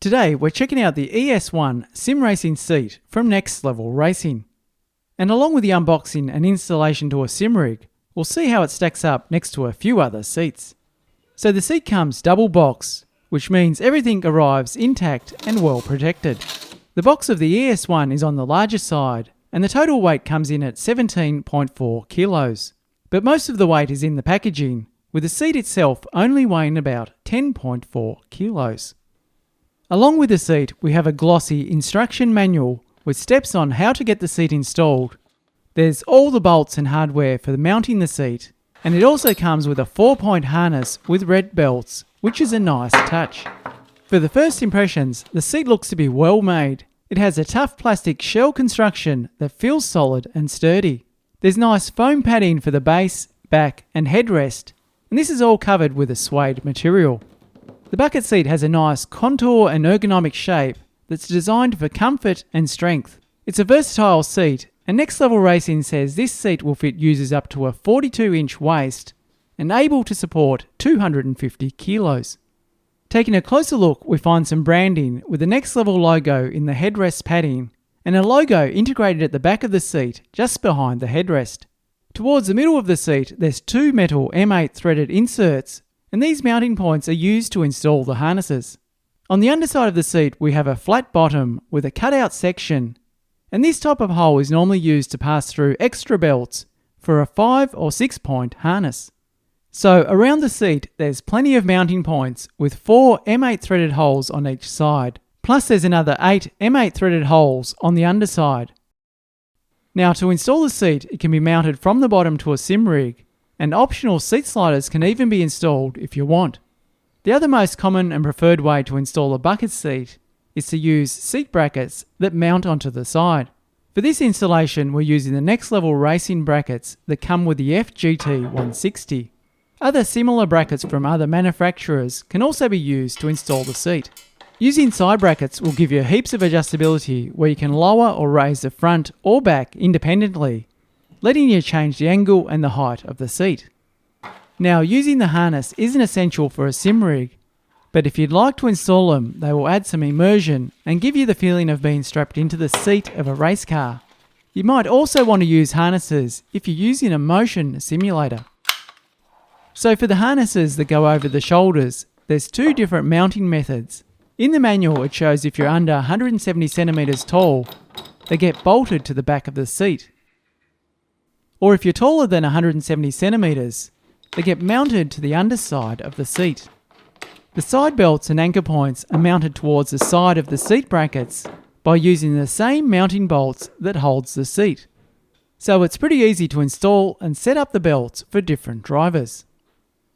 Today we're checking out the ES1 sim racing seat from Next Level Racing. And along with the unboxing and installation to a sim rig, we'll see how it stacks up next to a few other seats. So the seat comes double box, which means everything arrives intact and well protected. The box of the ES1 is on the larger side, and the total weight comes in at 17.4 kilos. But most of the weight is in the packaging, with the seat itself only weighing about 10.4 kilos. Along with the seat, we have a glossy instruction manual with steps on how to get the seat installed. There's all the bolts and hardware for mounting the seat, and it also comes with a 4-point harness with red belts, which is a nice touch. For the first impressions, the seat looks to be well made. It has a tough plastic shell construction that feels solid and sturdy. There's nice foam padding for the base, back and headrest, and this is all covered with a suede material. The bucket seat has a nice contour and ergonomic shape that's designed for comfort and strength. It's a versatile seat, and Next Level Racing says this seat will fit users up to a 42-inch waist and able to support 250 kilos. Taking a closer look, we find some branding with the Next Level logo in the headrest padding and a logo integrated at the back of the seat just behind the headrest. Towards the middle of the seat, there's two metal M8 threaded inserts, and these mounting points are used to install the harnesses. On the underside of the seat, we have a flat bottom with a cutout section, and this type of hole is normally used to pass through extra belts for a 5 or 6 point harness. So around the seat, there's plenty of mounting points with 4 M8 threaded holes on each side, plus there's another 8 M8 threaded holes on the underside. Now to install the seat, it can be mounted from the bottom to a sim rig, and optional seat sliders can even be installed if you want. The other most common and preferred way to install a bucket seat is to use seat brackets that mount onto the side. For this installation, we're using the Next Level Racing brackets that come with the FGT 160. Other similar brackets from other manufacturers can also be used to install the seat. Using side brackets will give you heaps of adjustability where you can lower or raise the front or back independently, letting you change the angle and the height of the seat. Now, using the harness isn't essential for a sim rig, but if you'd like to install them, they will add some immersion and give you the feeling of being strapped into the seat of a race car. You might also want to use harnesses if you're using a motion simulator. So for the harnesses that go over the shoulders, there's two different mounting methods. In the manual, it shows if you're under 170 centimeters tall, they get bolted to the back of the seat. Or if you're taller than 170 centimeters, they get mounted to the underside of the seat. The side belts and anchor points are mounted towards the side of the seat brackets by using the same mounting bolts that holds the seat. So it's pretty easy to install and set up the belts for different drivers.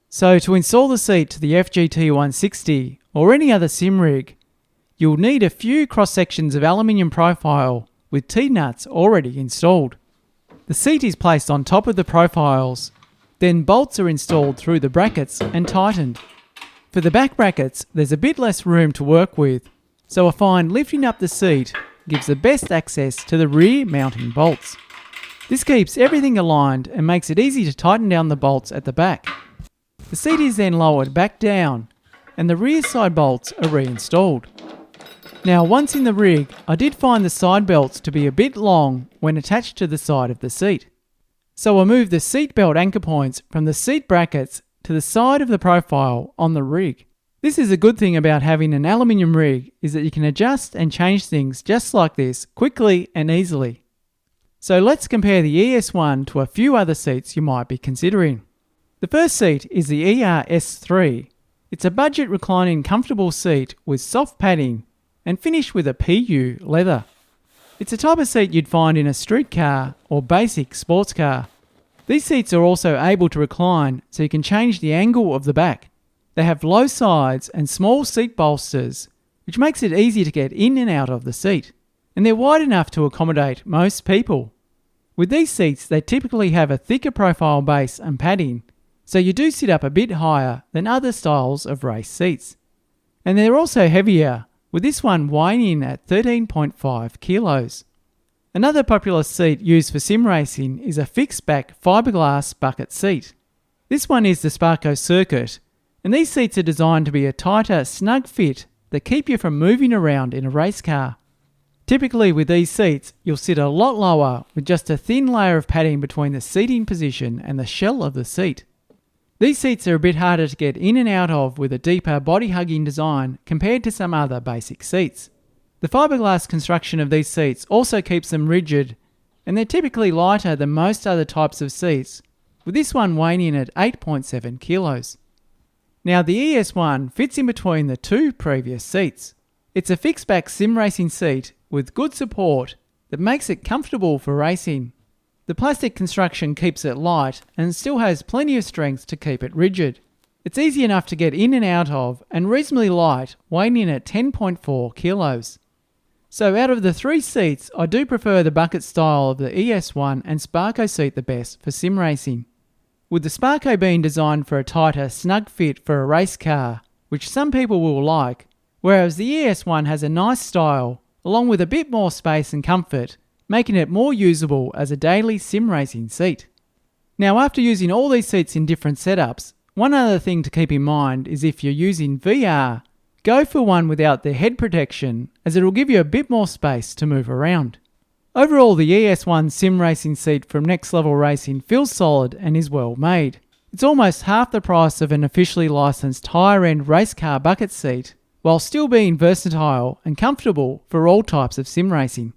So to install the seat to the FGT 160 or any other sim rig, you'll need a few cross sections of aluminium profile with T-nuts already installed. The seat is placed on top of the profiles, then bolts are installed through the brackets and tightened. For the back brackets, there's a bit less room to work with, so I find lifting up the seat gives the best access to the rear mounting bolts. This keeps everything aligned and makes it easy to tighten down the bolts at the back. The seat is then lowered back down, and the rear side bolts are reinstalled. Now, once in the rig, I did find the side belts to be a bit long when attached to the side of the seat. So I moved the seat belt anchor points from the seat brackets to the side of the profile on the rig. This is a good thing about having an aluminium rig, is that you can adjust and change things just like this quickly and easily. So let's compare the ES1 to a few other seats you might be considering. The first seat is the ES3. It's a budget reclining comfortable seat with soft padding and finished with a PU leather. It's a type of seat you'd find in a street car or basic sports car. These seats are also able to recline so you can change the angle of the back. They have low sides and small seat bolsters, which makes it easy to get in and out of the seat. And they're wide enough to accommodate most people. With these seats, they typically have a thicker profile base and padding, so you do sit up a bit higher than other styles of race seats. And they're also heavier, with this one weighing in at 13.5 kilos. Another popular seat used for sim racing is a fixed back fiberglass bucket seat. This one is the Sparco Circuit, and these seats are designed to be a tighter, snug fit that keep you from moving around in a race car. Typically with these seats, you'll sit a lot lower with just a thin layer of padding between the seating position and the shell of the seat. These seats are a bit harder to get in and out of with a deeper body-hugging design compared to some other basic seats. The fiberglass construction of these seats also keeps them rigid, and they're typically lighter than most other types of seats, with this one weighing in at 8.7 kilos. Now the ES1 fits in between the two previous seats. It's a fixed back sim racing seat with good support that makes it comfortable for racing. The plastic construction keeps it light and still has plenty of strength to keep it rigid. It's easy enough to get in and out of and reasonably light, weighing in at 10.4 kilos. So out of the three seats, I do prefer the bucket style of the ES1 and Sparco seat the best for sim racing. With the Sparco being designed for a tighter, snug fit for a race car, which some people will like, whereas the ES1 has a nice style, along with a bit more space and comfort, making it more usable as a daily sim racing seat. Now after using all these seats in different setups, one other thing to keep in mind is if you're using VR, go for one without the head protection, as it will give you a bit more space to move around. Overall, the ES1 sim racing seat from Next Level Racing feels solid and is well made. It's almost half the price of an officially licensed higher-end race car bucket seat, while still being versatile and comfortable for all types of sim racing.